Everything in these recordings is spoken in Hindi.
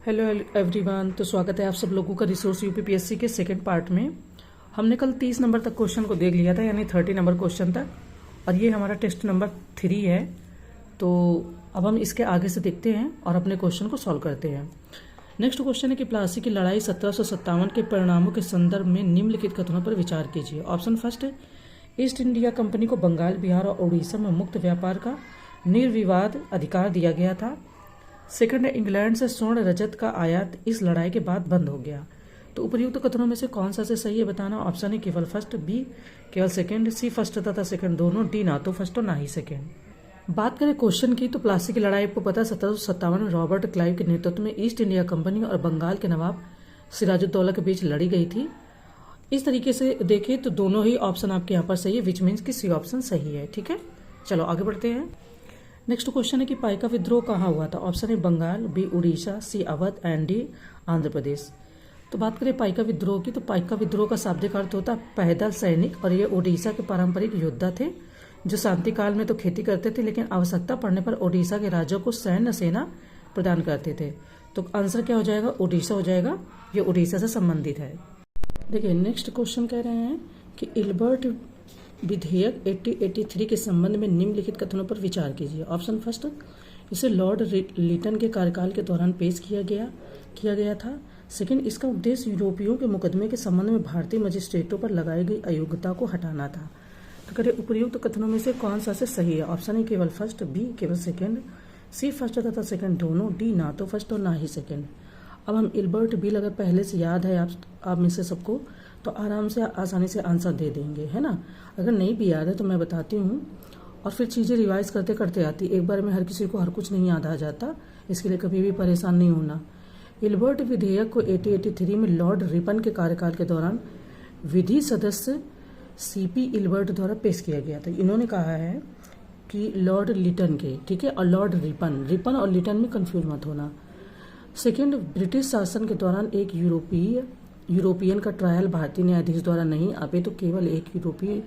Hello everyone. तो स्वागत है आप सब लोगों का रिसोर्स यूपीपीएससी के सेकंड पार्ट में। हमने कल 30 नंबर तक क्वेश्चन को देख लिया था, यानी 30 नंबर क्वेश्चन तक, और ये हमारा टेस्ट नंबर 3 है। तो अब हम इसके आगे से देखते हैं और अपने क्वेश्चन को सॉल्व करते हैं। नेक्स्ट क्वेश्चन है कि प्लासी की लड़ाई 1757 के परिणामों के संदर्भ में निम्नलिखित कथनों पर विचार कीजिए। ऑप्शन फर्स्ट है, ईस्ट इंडिया कंपनी को बंगाल, बिहार और उड़ीसा में मुक्त व्यापार का निर्विवाद अधिकार दिया गया था। सेकंड है, इंग्लैंड से स्वर्ण रजत का आयात इस लड़ाई के बाद बंद हो गया। तो उपयुक्त कथनों में से कौन सा से सही है बताना। ऑप्शन है केवल फर्स्ट, बी केवल सेकंड, सी फर्स्ट तथा सेकंड दोनों, डी ना तो फर्स्ट और ना ही सेकंड। बात करें क्वेश्चन की, तो प्लासी की लड़ाई आपको पता है 1757 में रॉबर्ट क्लाइव के नेतृत्व में ईस्ट इंडिया कंपनी और बंगाल के नवाब सिराजुद्दौला के बीच लड़ी गई थी। इस तरीके से देखें तो दोनों ही ऑप्शन आपके यहाँ पर सही है, विच मीन्स कि सी ऑप्शन सही है। ठीक है, चलो आगे बढ़ते हैं। नेक्स्ट क्वेश्चन है कि पाइका विद्रोह कहाँ हुआ था। ऑप्शन है Bengal, B Orissa, C Awadh and D Andhra Pradesh. तो बात करें पाइका विद्रोह की, तो पाइका विद्रोह का शाब्दिक अर्थ होता है पैदल सैनिक, और ये उड़ीसा के पारंपरिक योद्धा थे जो शांति काल में तो खेती करते थे, लेकिन आवश्यकता पड़ने पर उड़ीसा के राजा को सैन्य सेना प्रदान करते थे। तो आंसर क्या हो जाएगा, उड़ीसा हो जाएगा, ये उड़ीसा से संबंधित है। देखिए नेक्स्ट क्वेश्चन कह रहे हैं कि इल्बर्ट विधेयक 1883 के संबंध में निम्नलिखित कथनों पर विचार कीजिए। ऑप्शन फर्स्ट, इसे लॉर्ड लिटन के कार्यकाल के दौरान पेश किया गया था। सेकंड, इसका उद्देश्य यूरोपियों के मुकदमे के संबंध में भारतीय मजिस्ट्रेटों पर लगाई गई अयोग्यता को हटाना था। तो करें उपयुक्त कथनों में से कौन सा से सही है। ऑप्शन है केवल फर्स्ट, बी केवल सेकंड, सी फर्स्ट तथा सेकंड दोनों, डी ना तो फर्स्ट और ना ही सेकंड। अब हम इल्बर्ट बिल अगर पहले से याद है आप में से सबको, तो आराम से आसानी से आंसर दे देंगे, है ना। अगर नहीं भी याद है तो मैं बताती हूँ, और फिर चीज़ें रिवाइज करते करते आती। एक बार में हर किसी को हर कुछ नहीं याद आ जाता, इसके लिए कभी भी परेशान नहीं होना। इल्बर्ट विधेयक को 1883 में लॉर्ड रिपन के कार्यकाल के दौरान विधि सदस्य सीपी इल्बर्ट द्वारा पेश किया गया था। इन्होंने कहा है कि लॉर्ड लिटन के, ठीक है, और लॉर्ड रिपन और लिटन में कंफ्यूज मत होना। सेकेंड, ब्रिटिश शासन के दौरान एक यूरोपियन का ट्रायल भारतीय न्यायाधीश द्वारा नहीं, अपितु केवल एक यूरोपीय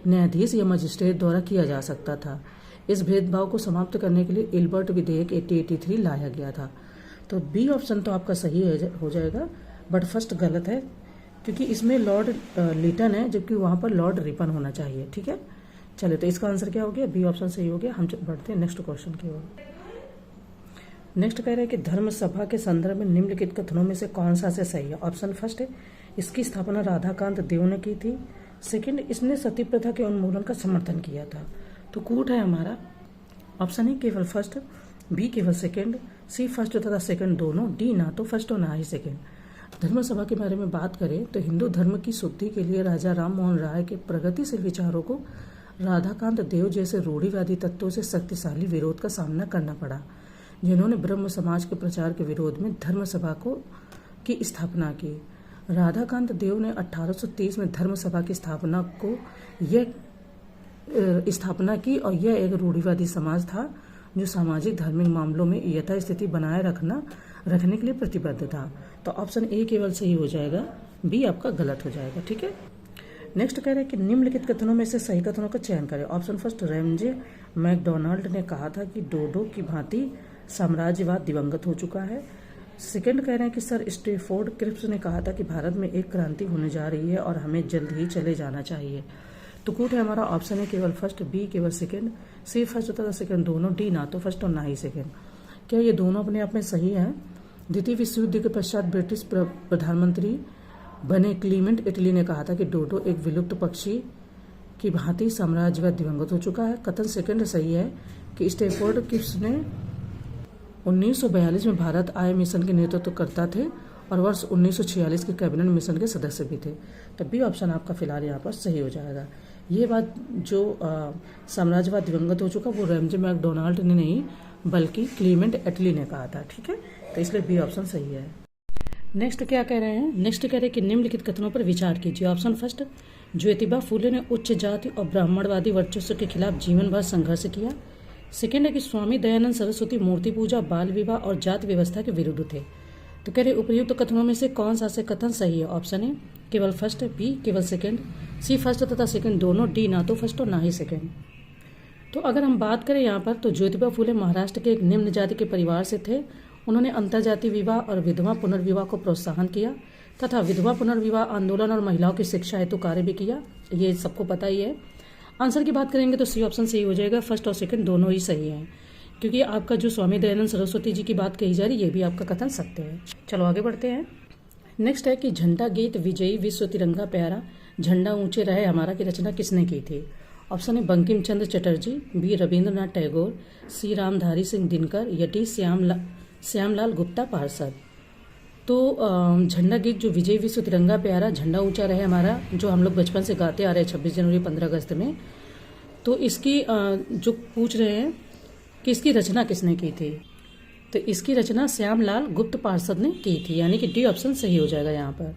न्यायाधीश या मजिस्ट्रेट द्वारा किया जा सकता था। इस भेदभाव को समाप्त करने के लिए इल्बर्ट विधेयक 1883 लाया गया था। तो बी ऑप्शन तो आपका सही हो जाएगा, बट फर्स्ट गलत है, क्योंकि इसमें लॉर्ड लिटन है जबकि वहां पर लॉर्ड रिपन होना चाहिए। ठीक है, चलिए तो इसका आंसर क्या हो गया, बी ऑप्शन सही हो गया। हम बढ़ते हैं नेक्स्ट क्वेश्चन की ओर। नेक्स्ट कह रहे हैं कि धर्म सभा के संदर्भ में निम्नलिखित कथनों में से कौन सा से सही है। ऑप्शन फर्स्ट है, इसकी स्थापना राधाकांत देव ने की थी। सेकंड, इसने सती प्रथा के उन्मूलन का समर्थन किया था। तो कूट है हमारा। ऑप्शन है केवल फर्स्ट, बी केवल सेकंड, सी फर्स्ट तथा सेकंड दोनों, डी ना तो फर्स्ट और ना ही सेकंड। धर्म सभा के बारे में बात करें तो हिंदू धर्म की शुद्धि के लिए राजा राम मोहन राय के प्रगतिशील विचारों को राधाकांत देव जैसे रूढ़िवादी तत्वों से शक्तिशाली विरोध का सामना करना पड़ा, जिन्होंने ब्रह्म समाज के प्रचार के विरोध में धर्म सभा की स्थापना की। राधाकांत देव ने 1830 में धर्म सभा की स्थापना की, और यह एक रूढ़िवादी समाज था जो सामाजिक धार्मिक मामलों में यथास्थिति बनाए रखने के लिए प्रतिबद्ध था। तो ऑप्शन ए केवल सही हो जाएगा, बी आपका गलत हो जाएगा। ठीक है, नेक्स्ट कह रहे हैं कि निम्नलिखित कथनों में से सही कथनों का चयन करें। ऑप्शन फर्स्ट, रैमजे मैकडोनाल्ड ने कहा था कि डोडो की भांति साम्राज्यवाद दिवंगत हो चुका है। सेकंड कह रहे हैं कि सर स्टैफोर्ड क्रिप्स ने कहा था कि भारत में एक क्रांति होने जा रही है और हमें जल्द ही चले जाना चाहिए। तो कूट है हमारा। ऑप्शन है केवल फर्स्ट, बी केवल सेकंड, सी फर्स्ट तथा सेकंड दोनों, डी ना तो फर्स्ट और ना ही सेकंड। क्या ये दोनों अपने आप में सही है। द्वितीय विश्व युद्ध के पश्चात ब्रिटिश प्रधानमंत्री बने क्लीमेंट इटली ने कहा था कि डोडो एक विलुप्त पक्षी की भांति साम्राज्यवाद दिवंगत हो चुका है। कथन सेकंड सही है कि स्टैफोर्ड क्रिप्स ने 1942 में भारत आय मिशन के नेतृत्व करता थे और वर्ष 1946 के कैबिनेट मिशन के सदस्य भी थे। तो बी ऑप्शन आपका फिलहाल यहाँ पर सही हो जाएगा। ये बात जो साम्राज्यवाद दिवंगत हो चुका वो रैमजे मैकडोनाल्ड ने नहीं बल्कि क्लीमेंट इटली ने कहा था। ठीक है, तो इसलिए बी ऑप्शन सही है। नेक्स्ट क्या कह रहे हैं, नेक्स्ट कह रहे हैं कि निम्नलिखित कथनों पर विचार कीजिए। ऑप्शन फर्स्ट, ज्योतिबा फूले ने उच्च जाति और ब्राह्मणवादी वर्चस्व के खिलाफ जीवन भर संघर्ष किया। सेकेंड है कि स्वामी दयानंद सरस्वती मूर्ति पूजा, बाल विवाह और जाति व्यवस्था के विरुद्ध थे। तो कह रहे उपयुक्त कथनों में से कौन सा से कथन सही है। ऑप्शन है केवल फर्स्ट, बी केवल सेकंड, सी फर्स्ट तथा सेकंड दोनों, डी ना तो फर्स्ट और ना ही सेकंड। तो अगर हम बात करें यहाँ पर, तो ज्योतिबा फूले महाराष्ट्र के एक निम्न जाति के परिवार से थे उन्होंने अंतर्जातीय विवाह और विधवा पुनर्विवाह को प्रोत्साहन किया तथा विधवा पुनर्विवाह आंदोलन और महिलाओं की शिक्षा हेतु कार्य भी किया। ये सबको पता ही है। आंसर की बात करेंगे तो सी ऑप्शन सही हो जाएगा। फर्स्ट और सेकंड दोनों ही सही हैं, क्योंकि आपका जो स्वामी दयानंद सरस्वती जी की बात कही जा रही है, ये भी आपका कथन सत्य है। चलो आगे बढ़ते हैं। नेक्स्ट है कि झंडा गीत विजयी विश्व तिरंगा प्यारा झंडा ऊंचे रहे हमारा की रचना किसने की थी? ऑप्शन है बंकिम चंद्र चटर्जी, बी रविंद्रनाथ टैगोर, सी रामधारी सिंह दिनकर या डी श्यामलाल गुप्ता पार्षद। तो झंडा गीत जो विजय विश्व तिरंगा प्यारा झंडा ऊंचा रहे हमारा, जो हम लोग बचपन से गाते आ रहे हैं 26 जनवरी 15 अगस्त में, तो इसकी जो पूछ रहे हैं कि इसकी रचना किसने की थी, तो इसकी रचना श्यामलाल गुप्त पार्षद ने की थी, यानी कि डी ऑप्शन सही हो जाएगा यहाँ पर।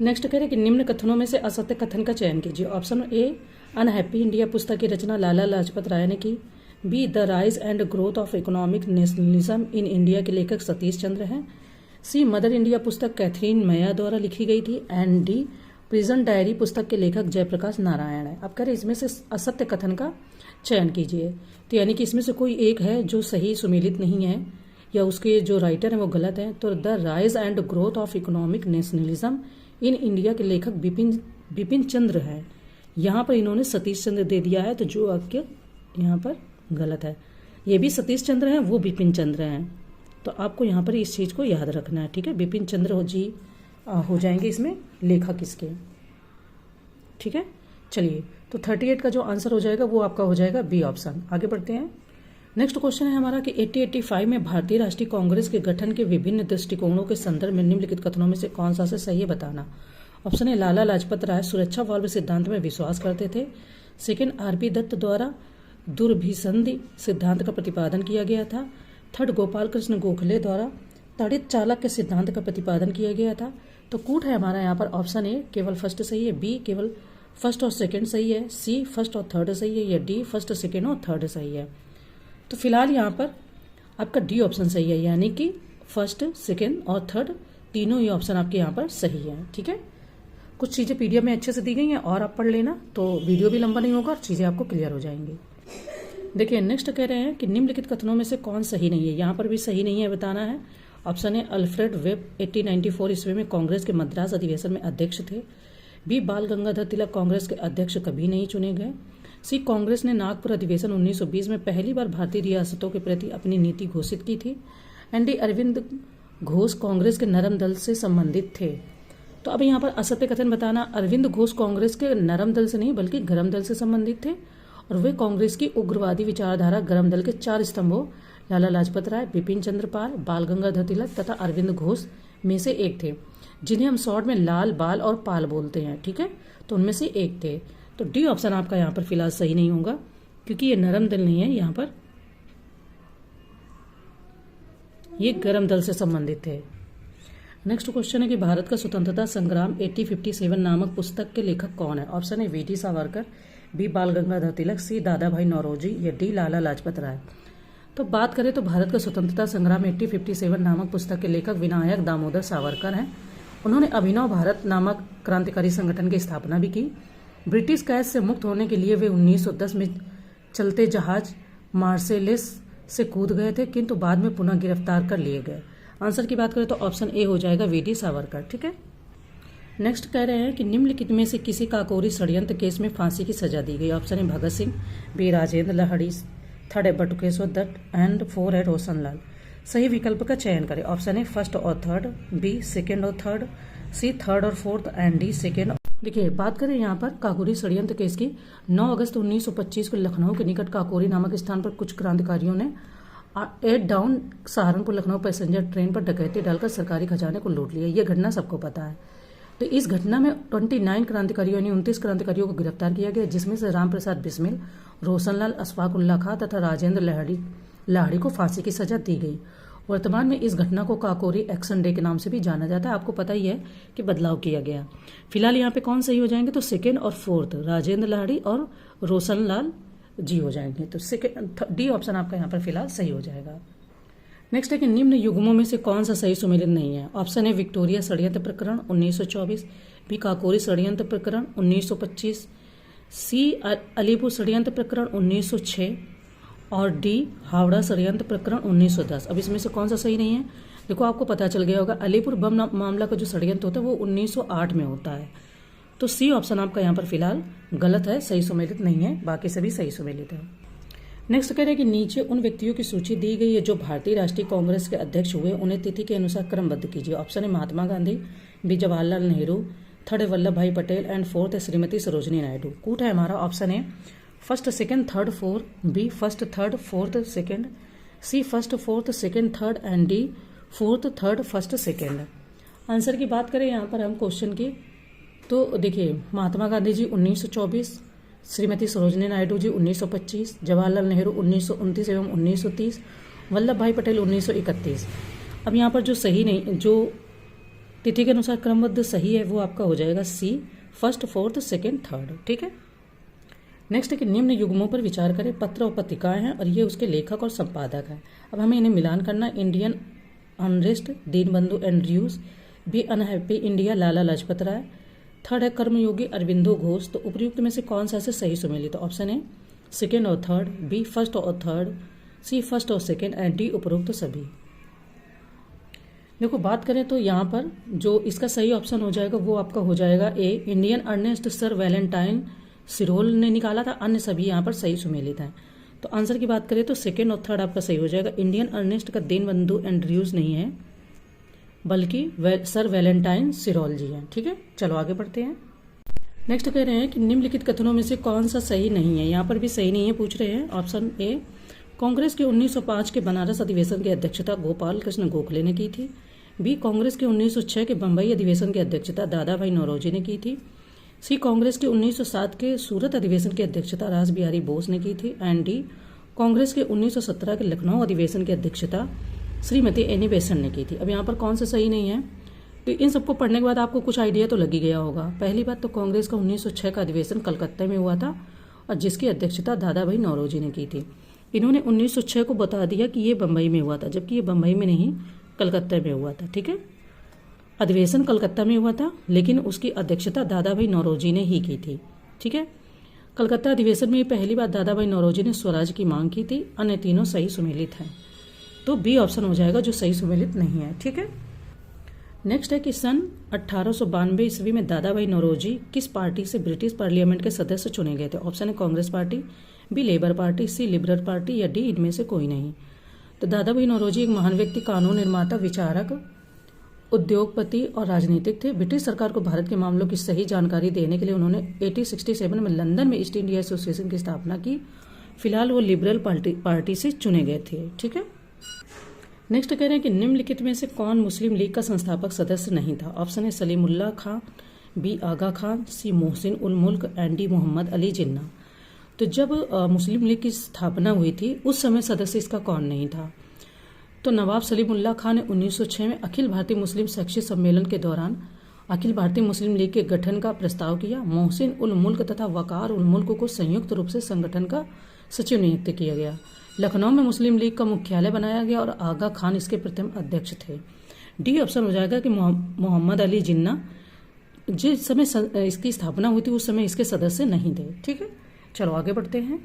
नेक्स्ट कह रहे हैं कि निम्न कथनों में से असत्य कथन का चयन कीजिए। ऑप्शन ए अनहैप्पी इंडिया पुस्तक की रचना लाला लाजपत राय ने की, be the rise and growth of economic nationalism in India के लेखक सतीश चंद्र हैं, सी मदर इंडिया पुस्तक कैथरीन मैया द्वारा लिखी गई थी, एंड डी प्रिजन डायरी पुस्तक के लेखक जयप्रकाश नारायण है। अब कह रहे इसमें से असत्य कथन का चयन कीजिए, तो यानी कि इसमें से कोई एक है जो सही सुमेलित नहीं है या उसके जो राइटर हैं वो गलत हैं। तो the rise and growth of economic nationalism in India के लेखक बिपिन चंद्र है। यहाँ पर इन्होंने सतीश चंद्र दे दिया है, तो जो आपके यहाँ पर गलत है। ये भी सतीश चंद्र हैं, वो बिपिन चंद्र हैं, तो आपको यहाँ पर इस चीज़ को याद रखना है। ठीक है, बिपिन चंद्र जी हो जाएंगे इसमें लेखक इसके। ठीक है, चलिए तो 38 का जो आंसर हो जाएगा वो आपका हो जाएगा बी ऑप्शन। आगे बढ़ते हैं। नेक्स्ट क्वेश्चन है हमारा कि 1885 में भारतीय राष्ट्रीय कांग्रेस के गठन के विभिन्न दृष्टिकोणों के संदर्भ में निम्नलिखित कथनों में से कौन सा से सही है बताना। ऑप्शन है लाला लाजपत राय सुरक्षा वाल्व सिद्धांत में विश्वास करते थे, सेकंड आरबी दत्त द्वारा दुर्भिसंधि सिद्धांत का प्रतिपादन किया गया था, थर्ड गोपाल कृष्ण गोखले द्वारा ताड़ित चालक के सिद्धांत का प्रतिपादन किया गया था। तो कूट है हमारा यहाँ पर ऑप्शन ए केवल फर्स्ट सही है, बी केवल फर्स्ट और सेकंड सही है, सी फर्स्ट और थर्ड सही है, या डी फर्स्ट सेकंड और थर्ड सही है। तो फिलहाल यहाँ पर आपका डी ऑप्शन सही है, यानी कि फर्स्ट सेकंड और थर्ड तीनों ही ऑप्शन आपके यहाँ पर सही है। ठीक है, कुछ चीज़ें पीडीएफ में अच्छे से दी गई हैं और आप पढ़ लेना, तो वीडियो भी लंबा नहीं होगा और चीज़ें आपको क्लियर हो जाएंगी। देखिए नेक्स्ट कह रहे हैं कि निम्नलिखित कथनों में से कौन सही नहीं है। यहाँ पर भी सही नहीं है बताना है। ऑप्शन ए अल्फ्रेड वेब 1894 ईस्वी में कांग्रेस के मद्रास अधिवेशन में अध्यक्ष थे, बी बाल गंगाधर तिलक कांग्रेस के अध्यक्ष कभी नहीं चुने गए, सी कांग्रेस ने नागपुर अधिवेशन 1920 में पहली बार भारतीय रियासतों के प्रति अपनी नीति घोषित की थी, एंड डी अरविंद घोष कांग्रेस के नरम दल से संबंधित थे। तो अब यहाँ पर असत्य कथन बताना। अरविंद घोष कांग्रेस के नरम दल से नहीं बल्कि गरम दल से संबंधित थे, और वे कांग्रेस की उग्रवादी विचारधारा गरम दल के 4 स्तंभों लाला लाजपत राय, बिपिन चंद्र पाल, बाल गंगाधर तिलक तथा अरविंद घोष में से एक थे, जिन्हें हम शॉर्ट में लाल, बाल और पाल बोलते हैं। ठीक है, तो उनमें से एक थे। तो डी ऑप्शन आपका यहाँ पर फिलहाल सही नहीं होगा, क्योंकि ये नरम दल नहीं है, यहाँ पर ये गरम दल से संबंधित थे। नेक्स्ट क्वेश्चन है कि भारत का स्वतंत्रता संग्राम 1857 नामक पुस्तक के लेखक कौन है। ऑप्शन है वी.डी. सावरकर, बी बाल गंगाधर तिलक, सी दादा भाई नौरोजी, या डी लाला लाजपत राय। तो बात करें तो भारत का स्वतंत्रता संग्राम 1857 नामक पुस्तक के लेखक विनायक दामोदर सावरकर हैं। उन्होंने अभिनव भारत नामक क्रांतिकारी संगठन की स्थापना भी की। ब्रिटिश कैद से मुक्त होने के लिए वे 1910 में चलते जहाज मार्सेलेस से कूद गए थे, किंतु बाद में पुनः गिरफ्तार कर लिए गए। आंसर की बात करें तो ऑप्शन ए हो जाएगा वी.डी. सावरकर। ठीक है, नेक्स्ट कह रहे हैं कि निम्नलिखित में से किसी काकोरी षड्यंत्र केस में फांसी की सजा दी गई। ऑप्शन है भगत सिंह, बी राजेंद्र लाहिड़ी, थर्ड है बटुकेश्वर दत्त, एंड 4 है रोशनलाल। सही विकल्प का चयन करें। ऑप्शन है फर्स्ट और थर्ड, बी सेकेंड और थर्ड, सी थर्ड और फोर्थ, एंड डी सेकेंड। देखिए बात करें यहाँ पर काकोरी षड्यंत्र केस की, 9 अगस्त 1925 को लखनऊ के निकट काकोरी नामक स्थान पर कुछ क्रांतिकारियों ने 8 down Saharanpur Lucknow passenger train पर डकैती डालकर सरकारी खजाने को लूट लिया। यह घटना सबको पता है। तो इस घटना में 29 क्रांतिकारियों ने 29 क्रांतिकारियों को गिरफ्तार किया गया, जिसमें से राम प्रसाद बिस्मिल, रोशनलाल, अशफाक उल्ला खां तथा राजेंद्र लाहिड़ी को फांसी की सजा दी गई। वर्तमान में इस घटना को काकोरी एक्शन डे के नाम से भी जाना जाता है। आपको पता ही है कि बदलाव किया गया। फिलहाल यहाँ पे कौन सही हो जाएंगे, तो सेकेंड और फोर्थ राजेंद्र लाहिड़ी और रोशनलाल जी हो जाएंगे। तो सेकेंड डी ऑप्शन आपका यहाँ पर फिलहाल सही हो जाएगा। नेक्स्ट है कि निम्न युग्मों में से कौन सा सही सुमेलित नहीं है। ऑप्शन है विक्टोरिया षड्यंत्र प्रकरण 1924, बी काकोरी षड्यंत्र प्रकरण 1925, सी अलीपुर षड्यंत्र प्रकरण 1906, और डी हावड़ा षड्यंत्र प्रकरण 1910। अब इसमें से कौन सा सही नहीं है? देखो आपको पता चल गया होगा अलीपुर बम मामला का जो षड्यंत्र होता है वो 1908 में होता है। तो सी ऑप्शन आपका यहाँ पर फिलहाल गलत है, सही सुमेलित नहीं है, बाकी सभी सही सुमेलित है। नेक्स्ट कह रहे हैं कि नीचे उन व्यक्तियों की सूची दी गई है जो भारतीय राष्ट्रीय कांग्रेस के अध्यक्ष हुए, उन्हें तिथि के अनुसार क्रमबद्ध कीजिए। ऑप्शन है महात्मा गांधी, बी जवाहरलाल नेहरू, थर्ड है वल्लभ भाई पटेल एंड फोर्थ है श्रीमती सरोजनी नायडू। कूट है हमारा ऑप्शन है first second third fourth, B first third fourth second, C first fourth second third and D fourth third first second. Answer की बात करें यहाँ पर हम क्वेश्चन की, तो देखिए महात्मा गांधी जी 1924, श्रीमती सरोजनी नायडू जी 1925, जवाहरलाल नेहरू 1929 एवं 1930, वल्लभ भाई पटेल 1931। अब यहाँ पर जो सही नहीं, जो तिथि के अनुसार क्रमबद्ध सही है वो आपका हो जाएगा सी फर्स्ट फोर्थ सेकंड थर्ड। ठीक है। नेक्स्ट है कि निम्न युग्मों पर विचार करें। पत्र और पत्रिकाएं हैं और ये उसके लेखक और संपादक हैं। अब हमें इन्हें मिलान करना। Indian unrest Dinabandhu Andrews, B unhappy India Lala Lajpat Rai, third है कर्मयोगी अरविंदो घोष। तो उपयुक्त में से कौन सा से सही सुमेलित? तो ऑप्शन है सेकेंड और थर्ड, बी फर्स्ट और थर्ड, सी फर्स्ट और सेकेंड एंड डी उपरोक्त सभी। देखो बात करें तो यहाँ पर जो इसका सही ऑप्शन हो जाएगा वो आपका हो जाएगा ए, इंडियन अर्नेस्ट सर वैलेंटाइन सिरोल ने निकाला था, अन्य सभी यहाँ पर सही सुमेलित हैं। तो आंसर की बात करें तो सेकेंड और थर्ड आपका सही हो जाएगा। इंडियन अर्नेस्ट का दीनबंधु एंड्रयूज नहीं है बल्कि सर वैलेंटाइन सिरोल जी हैं। ठीक है, चलो आगे बढ़ते हैं। नेक्स्ट कह रहे हैं कि निम्नलिखित कथनों में से कौन सा सही नहीं है? यहाँ पर भी सही नहीं है पूछ रहे हैं। ऑप्शन ए, कांग्रेस के 1905 के बनारस अधिवेशन की अध्यक्षता गोपाल कृष्ण गोखले ने की थी। बी, कांग्रेस के 1906 के बम्बई अधिवेशन की अध्यक्षता दादा भाई नौरोजी ने की थी। सी, कांग्रेस के 1907 के सूरत अधिवेशन की अध्यक्षता रास बिहारी बोस ने की थी। एंड डी, कांग्रेस के 1917 के लखनऊ अधिवेशन की अध्यक्षता श्रीमती एनी बेसेंट ने की थी। अब यहाँ पर कौन सा सही नहीं है? तो इन सबको पढ़ने के बाद आपको कुछ आइडिया तो लग ही गया होगा। पहली बात तो कांग्रेस का 1906 का अधिवेशन कलकत्ता में हुआ था और जिसकी अध्यक्षता दादा भाई नौरोजी ने की थी। इन्होंने 1906 को बता दिया कि ये बम्बई में हुआ था, जबकि ये बम्बई में नहीं कलकत्ता में हुआ था। ठीक है, अधिवेशन कलकत्ता में हुआ था लेकिन उसकी अध्यक्षता दादा भाई नौरोजी ने ही की थी। ठीक है, कलकत्ता अधिवेशन में पहली बार दादा भाई नौरोजी ने स्वराज की मांग की थी। अन्य तीनों सही सुमेलित हैं, तो बी ऑप्शन हो जाएगा जो सही सुमेलित नहीं है। ठीक है। नेक्स्ट है कि सन 1892 ईस्वी में दादा भाई नौरोजी किस पार्टी से ब्रिटिश पार्लियामेंट के सदस्य चुने गए थे? ऑप्शन है Congress party, B Labour party, C Liberal party या डी इनमें से कोई नहीं। तो दादा भाई नौरोजी एक महान व्यक्ति, कानून निर्माता, विचारक, उद्योगपति और राजनीतिक थे। ब्रिटिश सरकार को भारत के मामलों की सही जानकारी देने के लिए उन्होंने 1867 में लंदन में ईस्ट इंडिया एसोसिएशन की स्थापना की। फिलहाल वो लिबरल पार्टी से चुने गए थे। ठीक है। नेक्स्ट कह रहे हैं कि निम्नलिखित में से कौन मुस्लिम लीग का संस्थापक सदस्य नहीं था? ऑप्शन है सलीमुल्लाह खां, बी आगा खान, सी मोहसिन उल मुल्क एंड डी मोहम्मद अली जिन्ना। तो जब मुस्लिम लीग की स्थापना हुई थी उस समय सदस्य इसका कौन नहीं था? तो नवाब सलीमुल्लाह खान ने 1906 में अखिल भारतीय मुस्लिम शैक्षिक सम्मेलन के दौरान अखिल भारतीय मुस्लिम लीग के गठन का प्रस्ताव किया। मोहसिन उल मुल्क तथा वकार उल मुल्क को संयुक्त रूप से संगठन का सचिव नियुक्त किया गया। लखनऊ में मुस्लिम लीग का मुख्यालय बनाया गया और आगा खान इसके प्रथम अध्यक्ष थे। डी ऑप्शन हो जाएगा कि मोहम्मद अली जिन्ना जिस समय इसकी स्थापना हुई थी उस समय इसके सदस्य नहीं थे। ठीक है, चलो आगे बढ़ते हैं।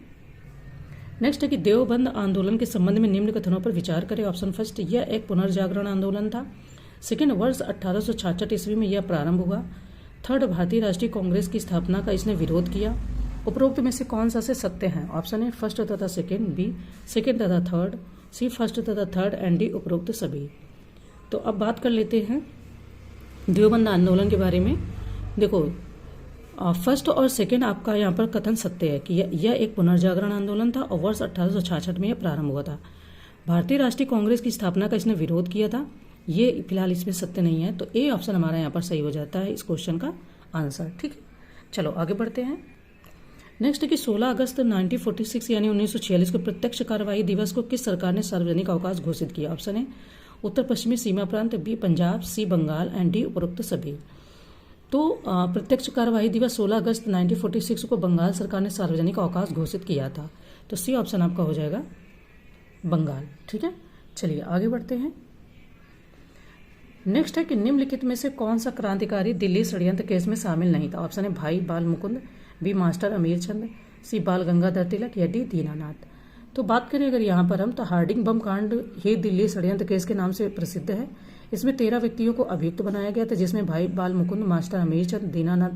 नेक्स्ट है कि देवबंद आंदोलन के संबंध में निम्न कथनों पर विचार करें। ऑप्शन फर्स्ट, यह एक पुनर्जागरण आंदोलन था। सेकेंड, वर्ष 1866 ईस्वी में यह प्रारंभ हुआ। थर्ड, भारतीय राष्ट्रीय कांग्रेस की स्थापना का इसने विरोध किया। उपरोक्त में से कौन सा से सत्य है? ऑप्शन है फर्स्ट तथा सेकेंड, बी सेकेंड तथा थर्ड, सी फर्स्ट तथा थर्ड एंड डी उपरोक्त सभी। तो अब बात कर लेते हैं देवबंद आंदोलन के बारे में। देखो फर्स्ट और सेकेंड आपका यहाँ पर कथन सत्य है कि यह एक पुनर्जागरण आंदोलन था और वर्ष 1866 में यह प्रारंभ हुआ था। भारतीय राष्ट्रीय कांग्रेस की स्थापना का इसने विरोध किया था, ये फिलहाल इसमें सत्य नहीं है। तो ए ऑप्शन हमारा यहाँ पर सही हो जाता है इस क्वेश्चन का आंसर। ठीक है, चलो आगे बढ़ते हैं। नेक्स्ट है कि 16 अगस्त 1946 यानी 1946 को प्रत्यक्ष कार्यवाही दिवस को किस सरकार ने सार्वजनिक अवकाश घोषित किया? ऑप्शन है उत्तर पश्चिमी सीमा प्रांत, B Punjab, C Bengal and D उपरोक्त सभी। तो प्रत्यक्ष कार्यवाही दिवस 16 अगस्त 1946 को बंगाल सरकार ने सार्वजनिक अवकाश घोषित किया था। तो सी ऑप्शन आपका हो जाएगा बंगाल। ठीक है, चलिए आगे बढ़ते हैं। नेक्स्ट है कि निम्नलिखित में से कौन सा क्रांतिकारी दिल्ली षड्यंत्र केस में शामिल नहीं था? ऑप्शन है भाई बाल मुकुंद, बी मास्टर अमीर चंद, सी बाल गंगाधर तिलक या डी दीनानाथ। तो बात करें अगर यहाँ पर हम, तो हार्डिंग बम कांड ही दिल्ली षड्यंत्र केस के नाम से प्रसिद्ध है। इसमें 13 व्यक्तियों को अभियुक्त बनाया गया था, जिसमें भाई बाल मुकुंद, मास्टर अमीरचंद, दीनानाथ,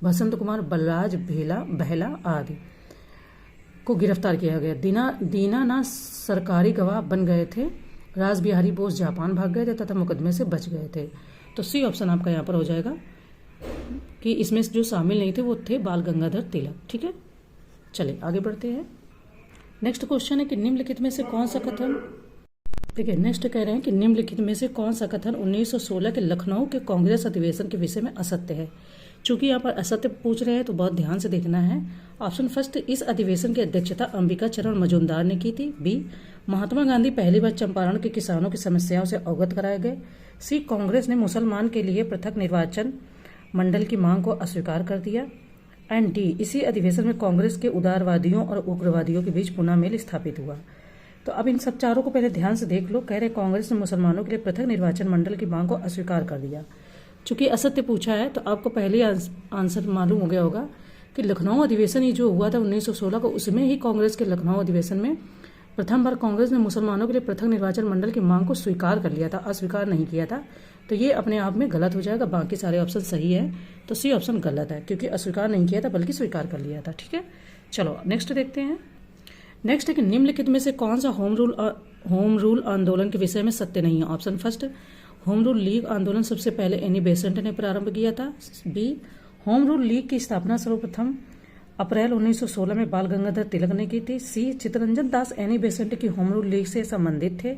बसंत कुमार, बलराज बहला आदि को गिरफ्तार किया गया। दीनानाथ सरकारी गवाह बन गए थे। राज बिहारी बोस जापान भाग गए थे तथा मुकदमे से बच गए थे। तो सी ऑप्शन आपका यहाँ पर हो जाएगा कि इसमें जो शामिल नहीं थे वो थे बाल गंगाधर तिलक। ठीक है, चलिए आगे बढ़ते हैं। नेक्स्ट क्वेश्चन है कि निम्नलिखित में से कौन सा कथन, ठीक है, नेक्स्ट कह रहे हैं कि निम्नलिखित में से कौन सा कथन 1916 के लखनऊ के कांग्रेस अधिवेशन के विषय में असत्य है। चूंकि यहाँ पर असत्य पूछ रहे हैं तो बहुत ध्यान से देखना है। ऑप्शन फर्स्ट, इस अधिवेशन की अध्यक्षता अंबिका चरण मजूमदार ने की थी। बी, महात्मा गांधी पहली बार चंपारण के किसानों की समस्याओं से अवगत कराए गए। सी, कांग्रेस ने मुसलमान के लिए पृथक निर्वाचन मंडल की मांग को अस्वीकार कर दिया। एंड डी, इसी अधिवेशन में कांग्रेस के उदारवादियों और उग्रवादियों के बीच पुनः मेल स्थापित हुआ। तो अब इन सब चारों को पहले ध्यान से देख लो। कह रहे कांग्रेस ने मुसलमानों के लिए पृथक निर्वाचन मंडल की मांग को अस्वीकार कर दिया। चूंकि असत्य पूछा है तो आपको पहले आंसर मालूम हो गया होगा कि लखनऊ अधिवेशन ही जो हुआ था 1916 को, उसमें ही कांग्रेस के लखनऊ अधिवेशन में प्रथम बार कांग्रेस ने मुसलमानों के लिए पृथक निर्वाचन मंडल की मांग को स्वीकार कर लिया था, अस्वीकार नहीं किया था। तो ये अपने आप में गलत हो जाएगा, बाकी सारे ऑप्शन सही है। तो सी ऑप्शन गलत है, क्योंकि अस्वीकार नहीं किया था बल्कि स्वीकार कर लिया था। ठीक है, चलो नेक्स्ट देखते हैं। नेक्स्ट है कि निम्नलिखित में से कौन सा होम रूल आंदोलन के विषय में सत्य नहीं है। Option first, home rule league आंदोलन सबसे पहले एनी बेसेंट ने प्रारंभ किया था। बी, होम रूल लीग की स्थापना सर्वप्रथम अप्रैल 1916 में बाल गंगाधर तिलक ने की थी। सी, चित्तरंजन दास एनी बेसेंट की होम रूल लीग से संबंधित थे।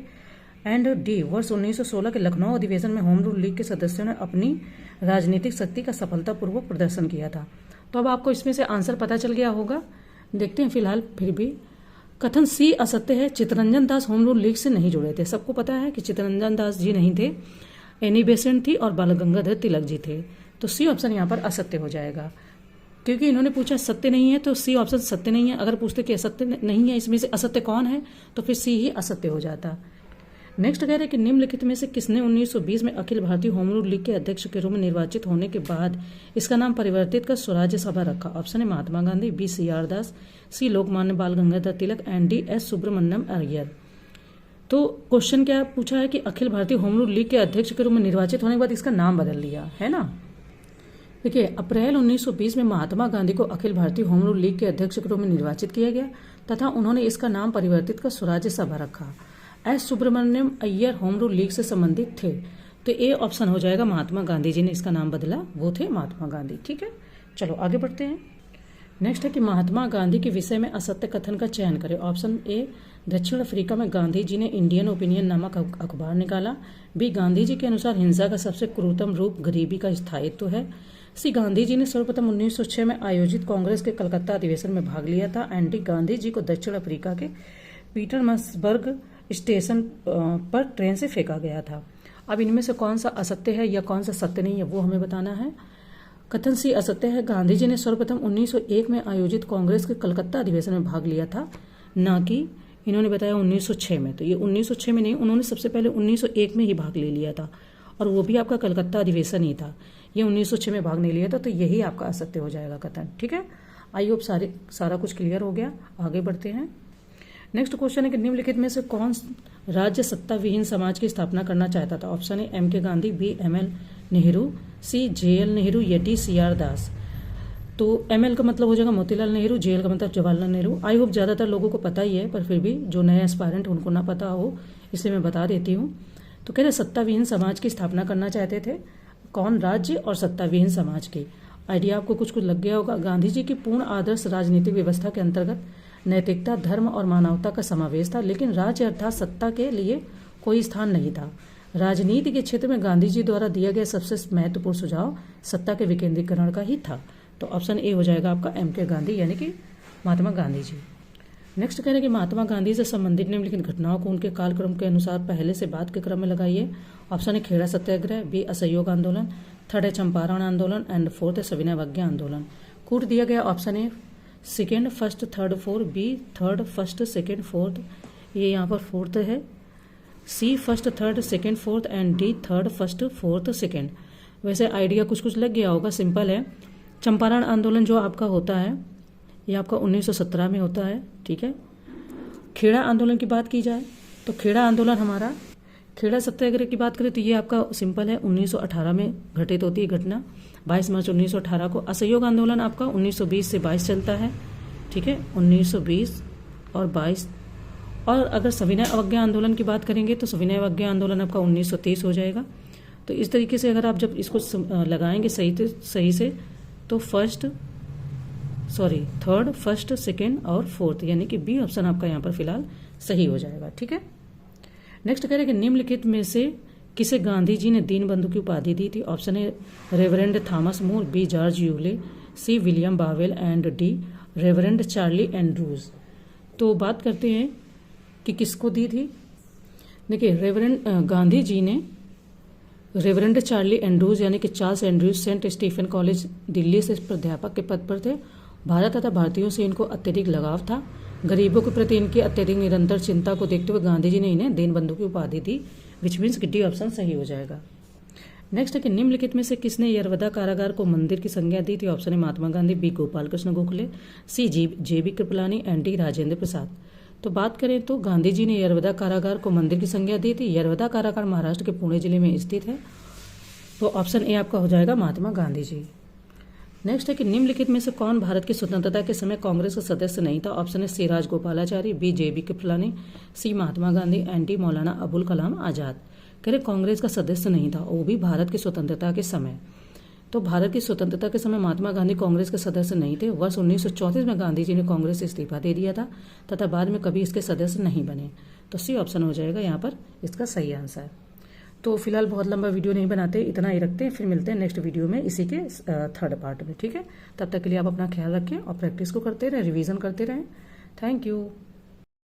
एंड डी, वर्ष 1916 के लखनऊ अधिवेशन में होम रूल लीग के सदस्यों ने अपनी राजनीतिक शक्ति का सफलतापूर्वक प्रदर्शन किया था। तो अब आपको इसमें से आंसर पता चल गया होगा। देखते हैं फिलहाल फिर भी। कथन सी असत्य है, Chittaranjan Das home rule league से नहीं जुड़े थे। सबको पता है कि चित्तरंजन दास जी नहीं थे, एनी बेसेंट थी और बाल गंगाधर तिलक जी थे। तो सी ऑप्शन यहाँ पर असत्य हो जाएगा, क्योंकि इन्होंने पूछा सत्य नहीं है तो सी ऑप्शन सत्य नहीं है। अगर पूछते कि असत्य नहीं है, इसमें से असत्य कौन है, तो फिर सी ही असत्य हो जाता। नेक्स्ट कह रहे हैं कि निम्नलिखित में से किसने 1920 में Akhil Bharatiya home rule league के अध्यक्ष के रूप में निर्वाचित होने के बाद इसका नाम परिवर्तित कर स्वराज्य सभा रखा। ऑप्शन है Mahatma Gandhi, B C R Das, C Lokmanya Bal Gangadhar Tilak, and D S Subramaniam Iyer. तो क्वेश्चन क्या पूछा है कि Akhil Bharatiya home rule league के अध्यक्ष के रूप में निर्वाचित होने के बाद इसका नाम बदल दिया है ना। देखिए, अप्रैल 1920 में महात्मा गांधी को Akhil Bharatiya home rule league के अध्यक्ष के रूप में निर्वाचित किया गया तथा उन्होंने इसका नाम परिवर्तित कर स्वराज्य सभा रखा। S Subramaniam Iyer home rule league से संबंधित थे। तो ए ऑप्शन हो जाएगा, महात्मा गांधी जी ने इसका नाम बदला, वो थे महात्मा गांधी। ठीक है, चलो आगे बढ़ते हैं। नेक्स्ट है कि महात्मा गांधी के विषय में असत्य कथन का चयन करें। ऑप्शन ए, दक्षिण अफ्रीका में गांधी जी ने इंडियन ओपिनियन नामक अखबार निकाला। बी, गांधी जी के अनुसार हिंसा का सबसे क्रूरतम रूप गरीबी का स्थायित्व है। सी, गांधी जी ने सर्वप्रथम 1906 में आयोजित कांग्रेस के कलकत्ता अधिवेशन में भाग लिया था। एंड डी, गांधी जी को दक्षिण अफ्रीका के पीटरमसबर्ग स्टेशन पर ट्रेन से फेंका गया था। अब इनमें से कौन सा असत्य है या कौन सा सत्य नहीं है वो हमें बताना है। कथन सी असत्य है, गांधी जी ने सर्वप्रथम 1901 में आयोजित कांग्रेस के कलकत्ता अधिवेशन में भाग लिया था, ना कि इन्होंने बताया 1906 में। तो ये 1906 में नहीं, उन्होंने सबसे पहले 1901 में ही भाग ले लिया था, और वो भी आपका कलकत्ता अधिवेशन ही था। ये 1906 में भाग नहीं लिया था, तो यही आपका असत्य हो जाएगा कथन। ठीक है, आई होप सारा कुछ क्लियर हो गया। आगे बढ़ते हैं। नेक्स्ट क्वेश्चन है कि निम्नलिखित में से कौन राज्य सत्ता विहीन समाज की स्थापना करना चाहता था। ऑप्शन है M K Gandhi, B M L Nehru, C J L Nehru, या डी सी आर दास। तो एम एल का मतलब हो जाएगा मोतीलाल नेहरू, जे एल का मतलब जवाहरलाल नेहरू। आई होप ज्यादातर लोगों को पता ही है, पर फिर भी जो नए एस्पायरेंट उनको ना पता हो इसलिए मैं बता देती हूँ। तो कह रहे सत्ता विहीन समाज की स्थापना करना चाहते थे। कौन? राज्य और सत्ता विहीन समाज की। आइडिया आपको कुछ लग गया होगा। गांधी जी की पूर्ण आदर्श राजनीतिक व्यवस्था के अंतर्गत नैतिकता, धर्म और मानवता का समावेश था, लेकिन राज्य अर्थात सत्ता के लिए कोई स्थान नहीं था। राजनीति के क्षेत्र में गांधी जी द्वारा दिया गया सबसे महत्वपूर्ण सुझाव सत्ता के विकेंद्रीकरण का ही था। तो ऑप्शन ए हो जाएगा आपका एम के गांधी, यानी कि महात्मा गांधी जी। नेक्स्ट कह रहे हैं कि महात्मा गांधी से संबंधित निम्नलिखित घटनाओं को उनके कालक्रम के अनुसार पहले से बाद के क्रम में लगाइए। ऑप्शन है खेड़ा सत्याग्रह, बी असहयोग आंदोलन, थर्ड है चंपारण आंदोलन, एंड फोर्थ है सविनय अवज्ञा आंदोलन। कूट दिया गया ऑप्शन है second first third fourth, B third first second fourth, ये यहाँ पर फोर्थ है, C first third second fourth, and D third first fourth second. वैसे आइडिया कुछ लग गया होगा, सिंपल है। चंपारण आंदोलन जो आपका होता है ये आपका 1917 में होता है, ठीक है। खेड़ा आंदोलन की बात की जाए तो खेड़ा आंदोलन हमारा, खेड़ा सत्याग्रह की बात करें तो ये आपका सिंपल है, 1918 में घटित होती है घटना, 22 मार्च 1918 को। असहयोग आंदोलन आपका 1920 से 22 चलता है, ठीक है, 1920 और 22। और अगर सविनय अवज्ञा आंदोलन की बात करेंगे तो सविनय अवज्ञा आंदोलन आपका 1923 हो जाएगा। तो इस तरीके से अगर आप जब इसको लगाएंगे सही से तो थर्ड, फर्स्ट, सेकेंड और फोर्थ, यानी कि बी ऑप्शन आपका यहाँ पर फिलहाल सही हो जाएगा, ठीक है। नेक्स्ट कह रहे हैं कि निम्नलिखित में से किसे गांधी जी ने दीनबंधु की उपाधि दी थी। Option A Reverend Thomas More, B George Yule, C William Bowell and D Reverend Charlie Andrews. तो बात करते हैं कि किसको दी थी। देखिए गांधी जी ने रेवरेंड चार्ली एंड्रूज यानी कि Charles Andrews Saint Stephen College Delhi से प्राध्यापक के पद पर थे। भारत तथा भारतीयों से इनको अत्यधिक लगाव था। गरीबों के प्रति इनकी अत्यधिक निरंतर चिंता को देखते हुए गांधी जी ने इन्हें दीनबंधु की उपाधि दी, विच मीन्स कि डी ऑप्शन सही हो जाएगा। नेक्स्ट है कि निम्नलिखित में से किसने यरवदा कारागार को मंदिर की संज्ञा दी थी। ऑप्शन है Mahatma Gandhi, B Gopal Krishna Gokhale, C J B Kripalani and D Rajendra Prasad. तो बात करें तो गांधी जी ने यरवदा कारागार को मंदिर की संज्ञा दी थी। यरवदा कारागार महाराष्ट्र के पुणे जिले में स्थित है। तो ऑप्शन ए आपका हो जाएगा महात्मा गांधी जी। नेक्स्ट है कि निम्नलिखित में से कौन भारत की स्वतंत्रता के समय कांग्रेस का सदस्य नहीं था। ऑप्शन है C Rajagopalachari, B J B Kripalani, C Mahatma Gandhi and D Maulana Abul Kalam Azad. कह रहे कांग्रेस का सदस्य नहीं था, वो भी भारत की स्वतंत्रता के समय। तो भारत की स्वतंत्रता के समय महात्मा गांधी कांग्रेस के सदस्य नहीं थे। वर्ष 1934 में गांधी जी ने कांग्रेस से इस्तीफा दे दिया था तथा बाद में कभी इसके सदस्य नहीं बने। तो सी ऑप्शन हो जाएगा यहाँ पर इसका सही आंसर। तो फिलहाल बहुत लंबा वीडियो नहीं बनाते, इतना ही रखते हैं, फिर मिलते हैं नेक्स्ट वीडियो में इसी के थर्ड पार्ट में, ठीक है। तब तक के लिए आप अपना ख्याल रखें और प्रैक्टिस को करते रहें, रिवीजन करते रहें। Thank you.